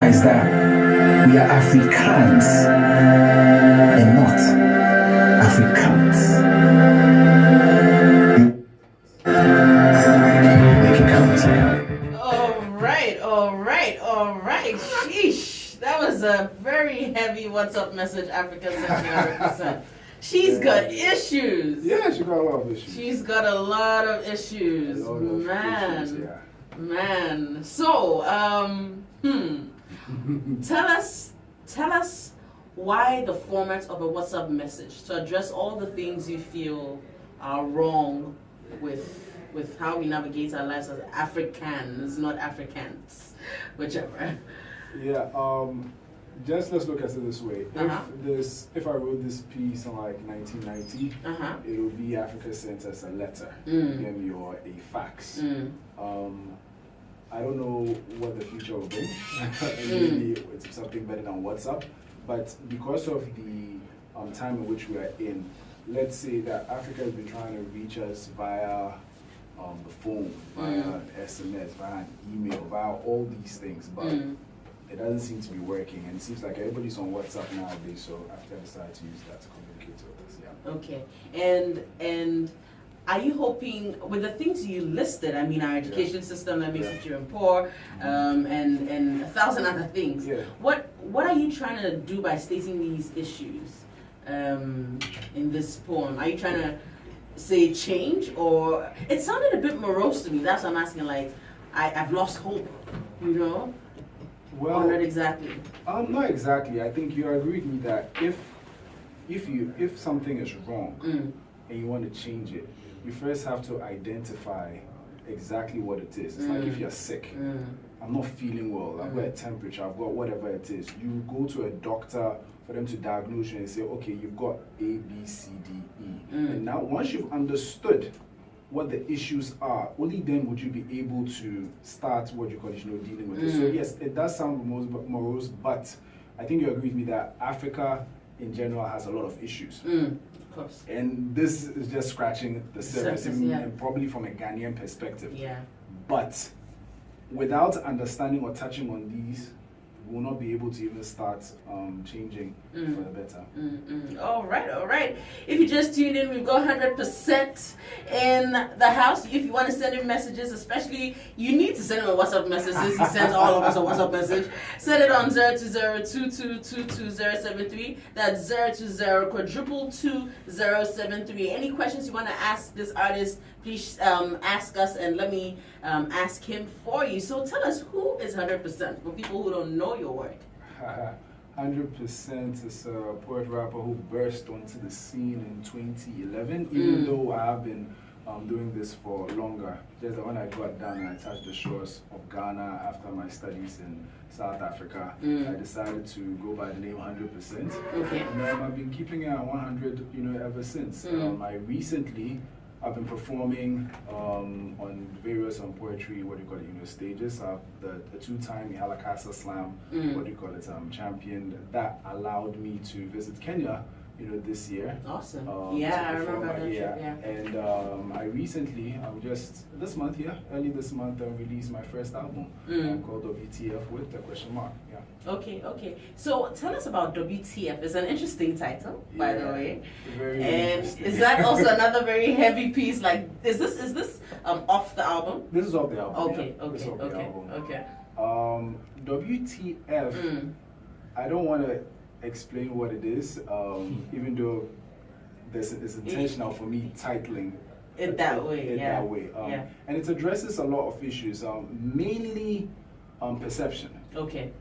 is that we are Africans and not Africans. Make it count. All right. Sheesh. That was a very heavy what's up message, Africa 100%. She's got issues. Yeah, she got a lot of issues. She's got a lot of issues. Man. So, tell us why the format of a WhatsApp message to address all the things you feel are wrong with how we navigate our lives as Africans, not Africans, whichever. Yeah. Just let's look at it this way. If I wrote this piece in like 1990, it would be Africa sent as a letter, or a fax. I don't know what the future will bring. Maybe it's something better than WhatsApp. But because of the time in which we are in, let's say that Africa has been trying to reach us via the phone, via SMS, via an email, via all these things, but it doesn't seem to be working. And it seems like everybody's on WhatsApp nowadays, so Africa decided to use that to communicate with us. Yeah. Okay. And are you hoping, with the things you listed, I mean, our education system that makes it and poor, and 1,000 other things, what are you trying to do by stating these issues in this poem? Are you trying to say change, or it sounded a bit morose to me? That's what I'm asking. Like, I've lost hope, Well, or not exactly. Not exactly. I think you agree with me that if something is wrong and you want to change it, you first have to identify exactly what it is. It's like if you're sick, I'm not feeling well, I've got a temperature, I've got whatever it is. You go to a doctor for them to diagnose you and say, okay, you've got A, B, C, D, E. And now once you've understood what the issues are, only then would you be able to start what you call dealing with it. So yes, it does sound morose, but I think you agree with me that Africa in general has a lot of issues. Of course. And this is just scratching the surface, and probably from a Ghanaian perspective. Yeah. But without understanding or touching on these, we will not be able to even start changing for the better. All right. If you just tuned in, we've got 100% in the house. If you want to send him messages, especially, you need to send him a WhatsApp message since he sends all of us a WhatsApp message. Send it on 020-2222-073. That's 020-222-073. Any questions you want to ask this artist, please ask us, and let me ask him for you. So tell us, who is 100% for people who don't know your work? 100% is a poet rapper who burst onto the scene in 2011, even though I have been doing this for longer. Just when I got down and I touched the shores of Ghana after my studies in South Africa, I decided to go by the name 100%. Okay. And I've been keeping it at 100, ever since. I've been performing on various poetry, stages. The two-time Akosua Slam, champion. That allowed me to visit Kenya, this year. Awesome. I remember that trip. Yeah. And I recently, early this month, released my first album called WTF with a question mark. Yeah. Okay. So tell us about WTF. It's an interesting title, by the way. Very and interesting. Is that also another very heavy piece? Like, is this off the album? This is off the album. Okay. WTF. I don't want to explain what it is, even though it's intentional for me titling it that way. And it addresses a lot of issues, mainly perception. Okay.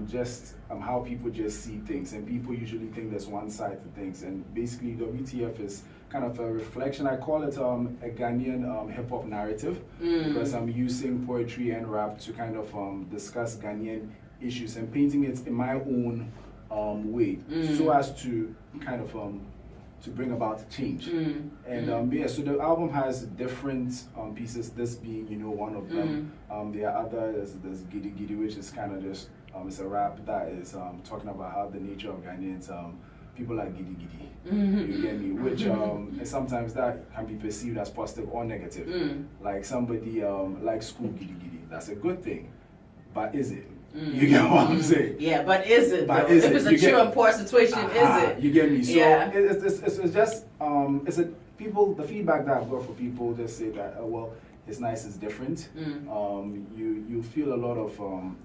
Just how people just see things, and people usually think there's one side to things, and basically WTF is kind of a reflection. I call it a Ghanaian hip-hop narrative, because I'm using poetry and rap to kind of discuss Ghanaian issues and painting it in my own way, so as to kind of to bring about change. And so the album has different pieces, this being one of them. There are others. There's Giddy Giddy, which is kind of just it's a rap that is talking about how the nature of Ghanaians, people like Giddy Giddy, you get me, which and sometimes that can be perceived as positive or negative. Like somebody likes school Giddy Giddy, that's a good thing, but is it? You get what I'm saying? Yeah, but is it? But though? is if it? it's a You get- true and poor situation, is it? You get me? So Yeah. it's just people. The feedback that I've got for people just say that well, it's nice, it's different. You feel a lot of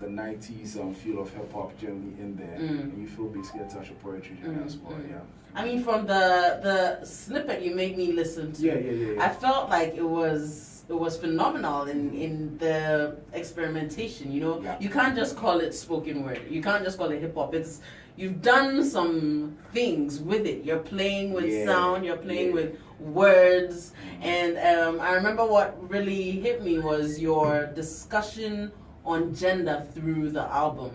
the 90s feel of hip hop generally in there, and you feel basically a touch of poetry generally as well. Yeah. I mean, from the snippet you made me listen to, Yeah. I felt like it was phenomenal in the experimentation. You know, you can't just call it spoken word. You can't just call it hip hop. You've done some things with it. You're playing with sound. You're playing with words. And I remember what really hit me was your discussion on gender through the album.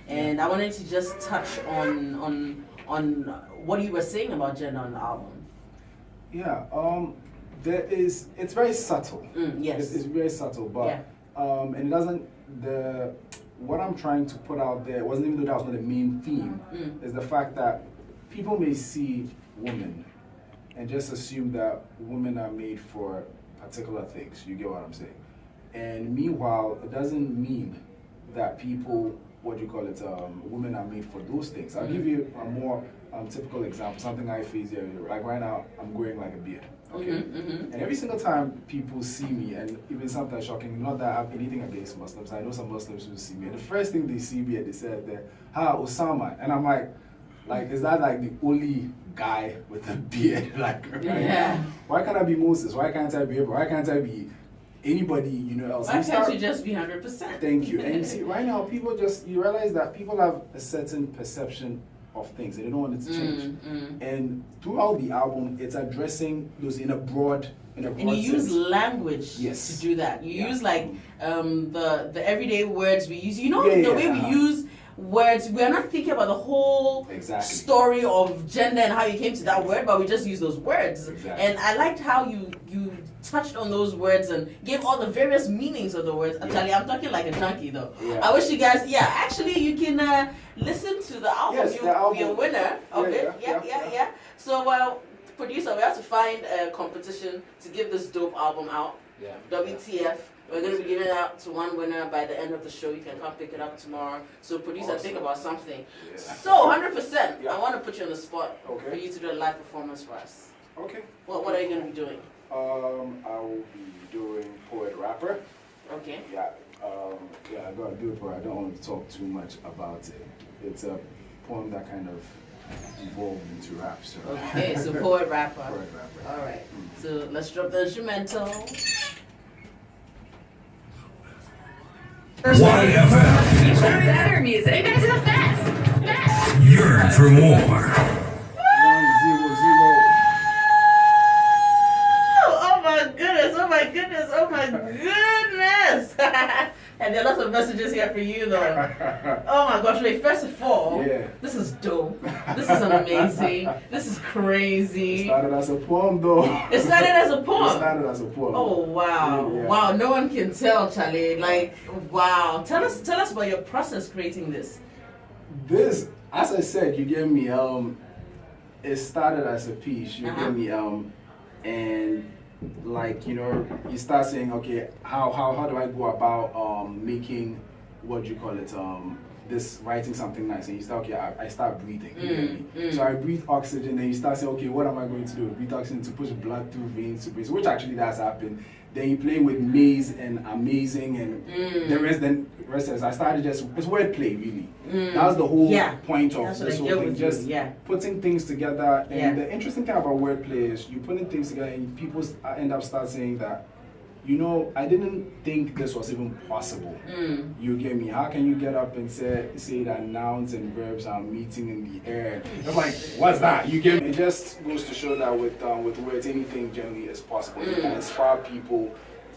And I wanted to just touch on what you were saying about gender on the album. Yeah. It's very subtle. Yes. It's very subtle, but and it doesn't what I'm trying to put out there wasn't, even though that was not the main theme, is the fact that people may see women and just assume that women are made for particular things. You get what I'm saying? And meanwhile, it doesn't mean that women are made for those things. I'll give you a more typical example, something I face here. Like right now, I'm growing like a beard. Okay? And every single time people see me, and even sometimes shocking, not that I have anything against Muslims, I know some Muslims who see me, and the first thing they see me and they said, Osama. And I'm like, is that like the only guy with a beard? Like, right? Why can't I be Moses? Why can't I be Abraham? Why can't I be anybody else? Why can't you just be 100%? Thank you. And you see, right now, you realize that people have a certain perception of things and they don't want it to change. And throughout the album, it's addressing those in a broad and you use language to do that. You use like the everyday words we use. You know, the way we use words, we are not thinking about the whole story of gender and how you came to that word, but we just use those words. And I liked how you touched on those words and gave all the various meanings of the words. Actually, I'm talking like a junkie though. I wish you guys, actually you can listen to the album. You'll be a winner of it. Yeah. So, producer, we have to find a competition to give this dope album out. WTF. We're going to be giving it out to one winner by the end of the show. You can come pick it up tomorrow. So, producer, think about something. So, 100%, I want to put you on the spot for you to do a live performance for us. Okay. What are you going to be doing? I will be doing poet rapper. Okay. I gotta do it, but I don't want to talk too much about it. It's a poem that kind of evolved into rap. So. Okay, so poet rapper. Poet rapper. All right. So let's drop the instrumental. YFM. Better music. You guys are the best. Yearn for more. 100. Oh my goodness. And there are lots of messages here for you though. Oh my gosh, wait, first of all, this is dope. This is amazing. This is crazy. It started as a poem though. It started as a poem? It started as a poem. Oh wow. Yeah. Wow, no one can tell, Charlie. Like, wow. Tell us about your process creating this. This, as I said, you gave me it started as a piece, you gave me and like, you start saying, okay, how do I go about making, what do you call it, this writing something nice, and you start, okay, I start breathing. So I breathe oxygen, and you start saying, okay, what am I going to do? Breathe oxygen to push blood through veins to breathe, which actually does happen. Then you play with maze and amazing, and the rest is, I started it's wordplay really. That was the whole point of this whole thing, just putting things together. And the interesting thing about wordplay is you putting things together and people end up start saying that, I didn't think this was even possible. You get me? How can you get up and say that nouns and verbs are meeting in the air? I'm like, what's that? You get me? It just goes to show that with words, anything generally is possible. You can inspire people.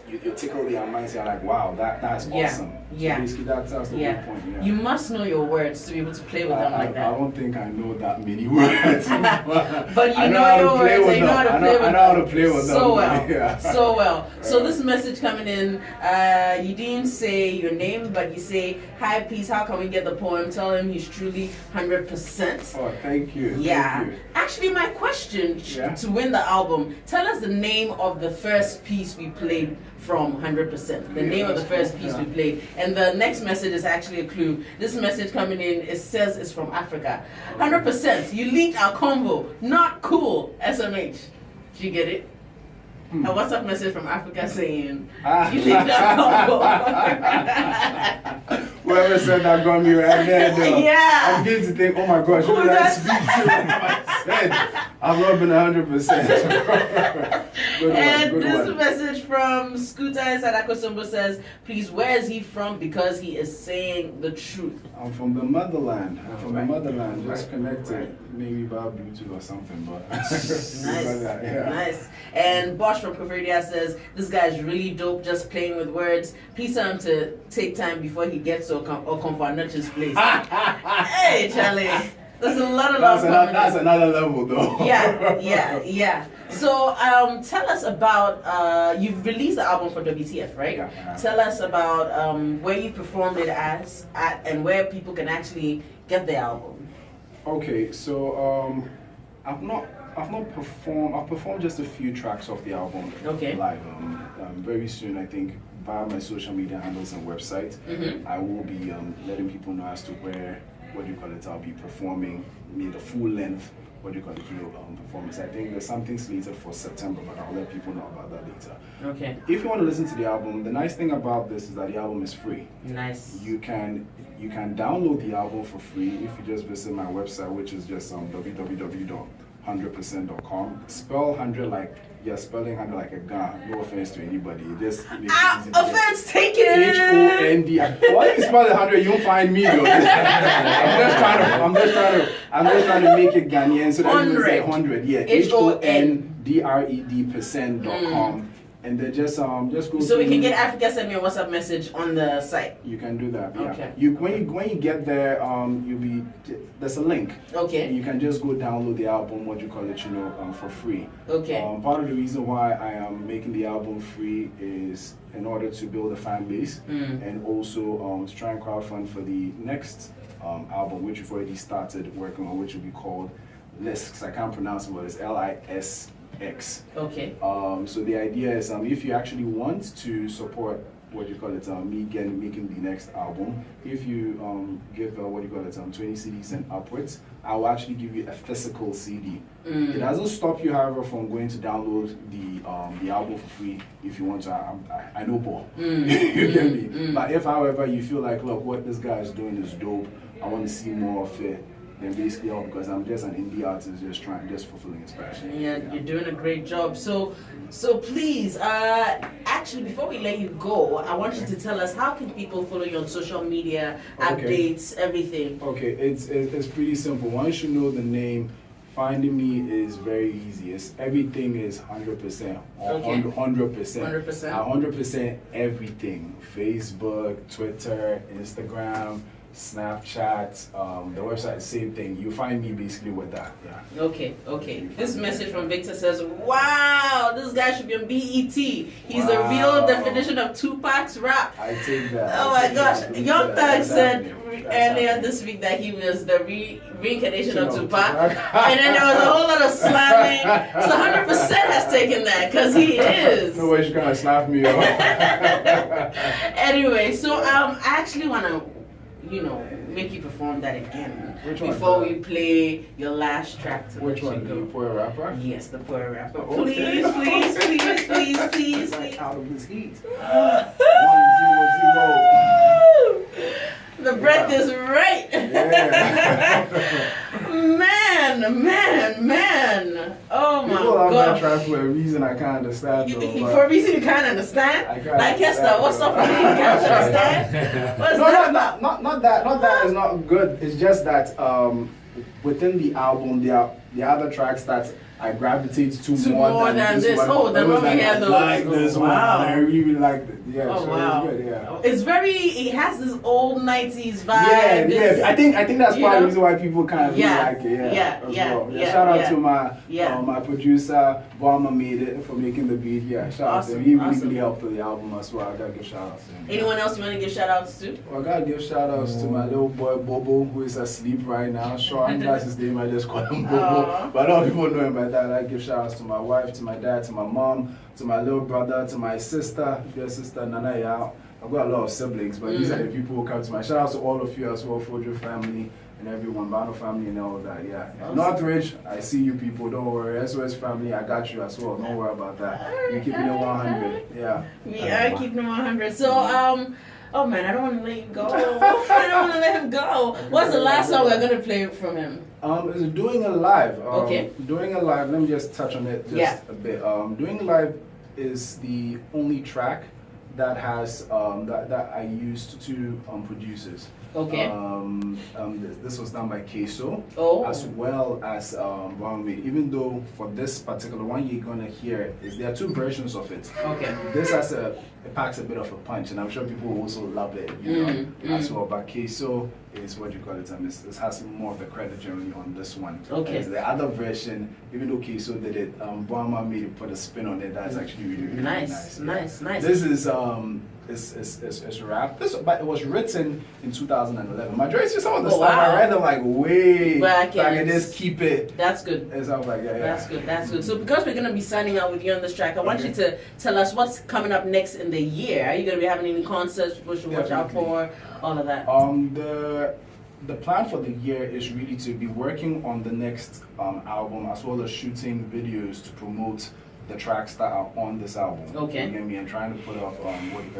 You tickle their minds. You're like, wow, that's awesome. So basically, that's the whole point. Yeah. You must know your words to be able to play with them like that. I don't think I know that many words. But you know your words, and you know how to play with them. I know how to play with them. So well. So well. So this message coming in, you didn't say your name, but you say, hi, peace, how can we get the poem? Tell him he's truly 100%. Oh, thank you. Yeah. Thank you. Actually, my question to win the album, tell us the name of the first piece we played from 100%. The name of the first piece we played. And the next message is actually a clue. This message coming in, it says it's from Africa. 100%, you leaked our convo. Not cool, SMH. Did you get it? A WhatsApp message from Africa saying, you leaked our convo. Whoever said that got me right there, though. Yeah. I'm beginning to think, oh my gosh, who did I speak to? I've not been 100%. And this message from Scooter inside Akosua says, please, where is he from? Because he is saying the truth. I'm from the motherland. Just connected, maybe by Bluetooth or something, but Nice. yeah. Nice. And Bosch from Kofredia says, this guy is really dope, just playing with words. Please tell him to take time before he gets or come for Nutch's place. Hey, Charlie. There's a lot of love. That's another level, though. Yeah. So, tell us about, you've released the album for WTF, right? Yeah. Tell us about where you performed it at and where people can actually get the album. Okay, so I've not performed. I've performed just a few tracks of the album live. Very soon, I think, via my social media handles and website, I will be letting people know as to where, I'll be performing, the full length, performance. I think there's something slated for September, but I'll let people know about that later. Okay. If you want to listen to the album, the nice thing about this is that the album is free. Nice. You can download the album for free if you just visit my website, which is just www.100percent.com. Spell 100 like you're spelling 100 like a gun. No offense to anybody. It just makes it easy to offense taken. HOND. Well, if you spell 100, you won't find me though. I'm just trying to make it Ghanaian so that you can say 100. Yeah. HONDRED%.com. And then just go. So we can get Africa send me a WhatsApp message on the site. You can do that. Yeah. Okay. When you get there, there's a link. Okay. You can just go download the album, for free. Okay. Part of the reason why I am making the album free is in order to build a fan base and also to try and crowdfund for the next album, which we've already started working on, which will be called Lisks. I can't pronounce it, but it's LISX. Okay. So the idea is if you actually want to support me making the next album, if you give 20 CDs and upwards, I will actually give you a physical CD. It doesn't stop you, however, from going to download the album for free if you want to. I know Paul. You get me? But if, however, you feel like, look, what this guy is doing is dope, I want to see more of it, then basically because I'm just an indie artist just fulfilling his passion. Yeah, you're doing a great job. So please, actually before we let you go, I want you to tell us how can people follow you on social media, updates, everything. Okay, it's pretty simple. Once you know the name, finding me is very easy. Everything is 100%. 100%. 100% everything. Facebook, Twitter, Instagram, Snapchat, the website, same thing. You find me basically with that. Yeah. Okay. This message from Victor says, wow, this guy should be on BET. He's the real definition of Tupac's rap. I take that. Oh my gosh. Young Thug said earlier this week that he was the reincarnation of Tupac. And then there was a whole lot of slapping. So 100% has taken that because he is. No way she's gonna slap me off. Anyway, so I actually want to make you perform that again. Before we play your last track to Which one? The Poor Rapper? Yes, the Poor Rapper. Okay. Please. Out of his heat. 100. The breath is right. Yeah. Man. Oh my People God. have that track for a reason I can't understand. For a reason you can't understand? I can't like Esther, what's up with you? You can't understand? What's that about? Not that it's not good. It's just that within the album there are other tracks that I gravitate to more than this one. Oh, the one we had those. Like this one. I really liked it. Yeah, oh, so wow. it's good, yeah. It has this old 90s vibe. Yeah. I think that's part of the reason why people kind of really like it. Yeah. Shout out to my producer, Obama made it for making the beat. Yeah, shout out to him. He really helped with the album as well. I gotta give shout outs to him. Anyone else you want to give shout outs to? Well, I gotta give shout outs to my little boy Bobo, who is asleep right now. Sure, that's his name. I just call him Bobo. but a lot of people know him by that. I give shout outs to my wife, to my dad, to my mom, to my little brother, to my sister, dear sister Nana. Yeah, I've got a lot of siblings, but these are the people who come to my shout outs to all of you as well, Fojo family and everyone, Bano family and all that. Yeah, awesome. Northridge, I see you people. Don't worry. SOS family, I got you as well. Don't worry about that. We're keeping it 100. Yeah, we are keeping it 100. So oh man, I don't want to let you go. I don't want to let him go. What's the last song we're gonna play from him? Is Doing It Live. Okay. Doing It Live. Let me just touch on it just a bit. Doing It Live is the only track that has that I used two producers. Okay. This was done by Queso, as Oh. well as Brown Made. Even though for this particular one you're gonna hear is there are two versions of it. Okay. This has it packs a bit of a punch, and I'm sure people will also love it, you know, as well. But Queso is what you call it. This has more of the credit generally on this one. Okay. As the other version, even though Queso did it, Brahma made it, put a spin on it. That's actually really, really nice. nice. Nice. This is it's rap. But it was written in 2011. Majority of some of the stuff I read them like way back and just keep it. That's good. And so I was like, yeah. That's good. That's good. So because we're gonna be signing out with you on this track, I want you to tell us what's coming up next in the year. Are you gonna be having any concerts people should watch out for? All of that. The plan for the year is really to be working on the next album, as well as shooting videos to promote the tracks that are on this album. Okay. You get me? And trying to put up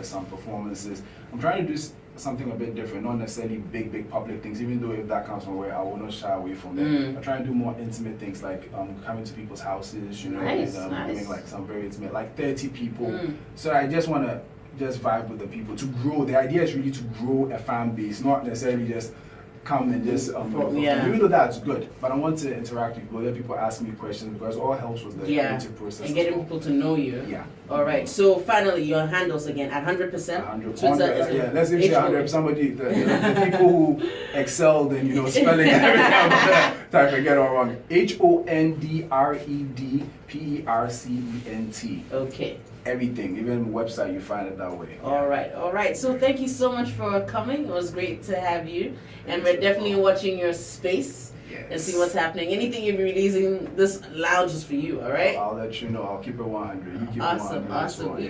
some performances. I'm trying to do something a bit different, not necessarily big public things, even though if that comes from where I will not shy away from that. I'm trying to do more intimate things, like coming to people's houses, you know, doing like some very intimate, like 30 people. So I just want to just vibe with the people to grow. The idea is really to grow a fan base, not necessarily just come and just even though that's good, but I want to interact with people, let people ask me questions, because all helps with the creative process and getting people to know you. Yeah. All right. So finally, your handles again at 100%. 100%. Let's give you 100. Somebody, the people who excelled in spelling everything. I forget all wrong. HONDREDPERCENT. Okay. Everything, even website, you find it that way. All right. So thank you so much for coming. It was great to have you, and we're definitely watching your space and see what's happening. Anything you're releasing, this lounge is for you. All right. I'll let you know. I'll keep it 100. You keep awesome. it 100. Awesome. We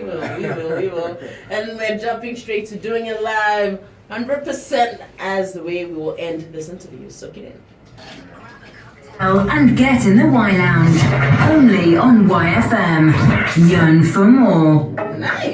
will. And we're jumping straight to Doing It Live, 100% as the way we will end this interview. Soak it in. And get in the Y Lounge, only on YFM. Yearn for more. Nice.